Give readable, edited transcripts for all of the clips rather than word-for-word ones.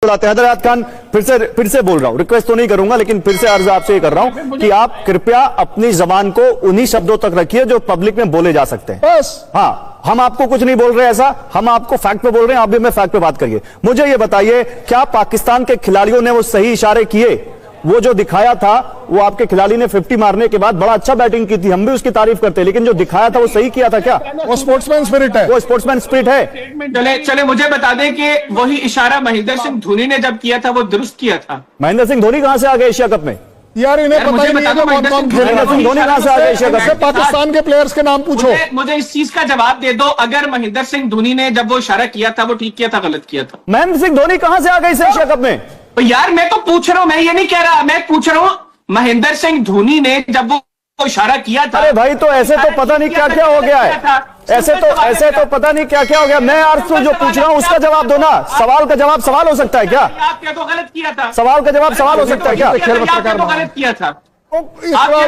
बुलाते हैं। हैदराबाद खान, फिर से बोल रहा हूं, रिक्वेस्ट तो नहीं करूंगा लेकिन फिर से अर्ज आपसे ये कर रहा हूं कि आप कृपया अपनी जबान को उन्हीं शब्दों तक रखिए जो पब्लिक में बोले जा सकते हैं बस। हाँ, हम आपको कुछ नहीं बोल रहे ऐसा, हम आपको फैक्ट पे बोल रहे हैं, आप भी हमें फैक्ट पे बात करिए। मुझे ये बताइए, क्या पाकिस्तान के खिलाड़ियों ने वो सही इशारे किए? वो जो दिखाया था, वो आपके खिलाड़ी ने 50 मारने के बाद बड़ा अच्छा बैटिंग की थी, हम भी उसकी तारीफ करते हैं, लेकिन जो दिखाया था वो सही किया था क्या? वो स्पोर्ट्समैन स्पिरिट है, वो स्पोर्ट्समैन स्पिरिट है। चले मुझे बता दें कि वही इशारा महेंद्र सिंह धोनी ने जब किया था वो दुरुस्त किया था। महेंद्र सिंह धोनी कहां से आ गए एशिया कप में? यार इन्हें पता ही नहीं है कौन कौन खेल रहा है। धोनी कहां से आ गए एशिया कप में? पाकिस्तान के प्लेयर्स के नाम पूछो। मुझे इस चीज का जवाब दे दो, अगर महेंद्र सिंह धोनी ने जब वो इशारा किया था वो ठीक किया था गलत किया था? महेंद्र सिंह धोनी कहां से आ गए इस एशिया कप में? तो यार मैं तो पूछ रहा हूं, मैं ये नहीं कह रहा, मैं पूछ रहा हूं महेंद्र सिंह धोनी ने जब वो इशारा किया था। अरे भाई, तो ऐसे तो पता नहीं क्या क्या हो गया है, ऐसे तो पता नहीं क्या क्या हो गया। मैं अर्ज जो पूछ रहा हूं उसका जवाब दो ना। सवाल का जवाब सवाल हो सकता है क्या? आपने तो गलत किया था। सवाल का जवाब सवाल हो सकता है क्या? आपने तो गलत किया था।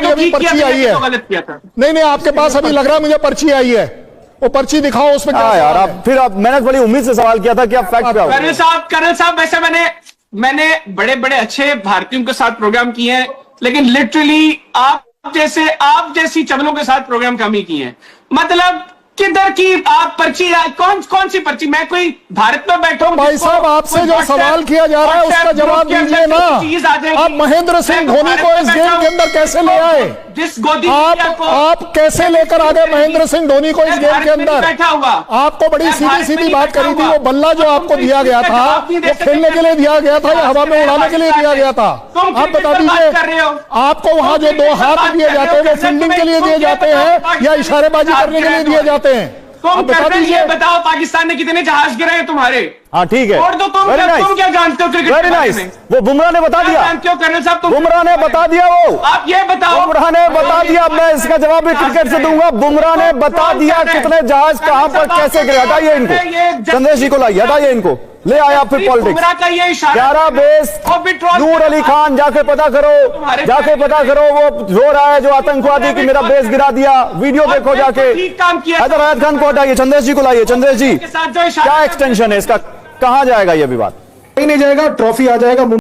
अभी पर्ची आई है। गलत किया था। नहीं, आपके पास अभी लग रहा है मुझे पर्ची आई है, वो पर्ची दिखाओ, उसमें क्या यार आप फिर मैंने बड़ी उम्मीद से सवाल किया था कि आप फैक्ट पे आओ। कर्नल साहब वैसे मैंने बड़े बड़े अच्छे भारतीयों के साथ प्रोग्राम किए हैं, लेकिन लिटरली आप जैसी चवलों के साथ प्रोग्राम कम ही किए हैं। मतलब किधर की आप पर्ची, कौन सी पर्ची? मैं कोई भारत में बैठा हूं। भाई साहब, आपसे जो सवाल किया जा रहा है उसका जवाब दीजिए ना। आप महेंद्र सिंह धोनी को इस गेम के अंदर कैसे ले आए? जिस गोदी आप कैसे लेकर आ गए महेंद्र सिंह धोनी को इस गेम के अंदर? बैठा हुआ आपको बड़ी सीधी बात करी थी। वो बल्ला जो आपको दिया गया था वो खेलने के लिए दिया गया था या हवा में उड़ाने के लिए दिया गया था? आप बता दीजिए। आपको वहां जो 2 हाथ दिए जाते हैं वो फील्डिंग के लिए दिए जाते हैं या इशारेबाजी करने के लिए दिए जाते हैं? तुम बता दीजिए। बताओ पाकिस्तान ने कितने जहाज गिराए हैं तुम्हारे? हाँ ठीक है, और तुम क्या जानते हो क्रिकेट वेरी नाइस। वो बुमराह ने बता दिया, जानते हो कर्नल साहब? बुमराह ने बता दिया। वो आप ये बताओ। बुमराह ने बता दिया, मैं इसका जवाब भी क्रिकेट से दूंगा। बुमराह ने बता दिया कितने जहाज कहां पर कैसे गिरे। हटाइए इनको, चंद्रेश जी को लाइए, हटाइए इनको, ले आया फिर पॉलिटिक्स। 11 बेस नूर अली खान, जाके पता करो, वो रो रहा है जो आतंकवादी की मेरा बेस गिरा दिया। वीडियो देखो जाके। हैदराबाद खान को हटाइए, चंद्रेश जी को लाइए। चंद्रेश जी, क्या एक्सटेंशन है इसका? कहां जाएगा ये विवाद? नहीं जाएगा, ट्रॉफी आ जाएगा।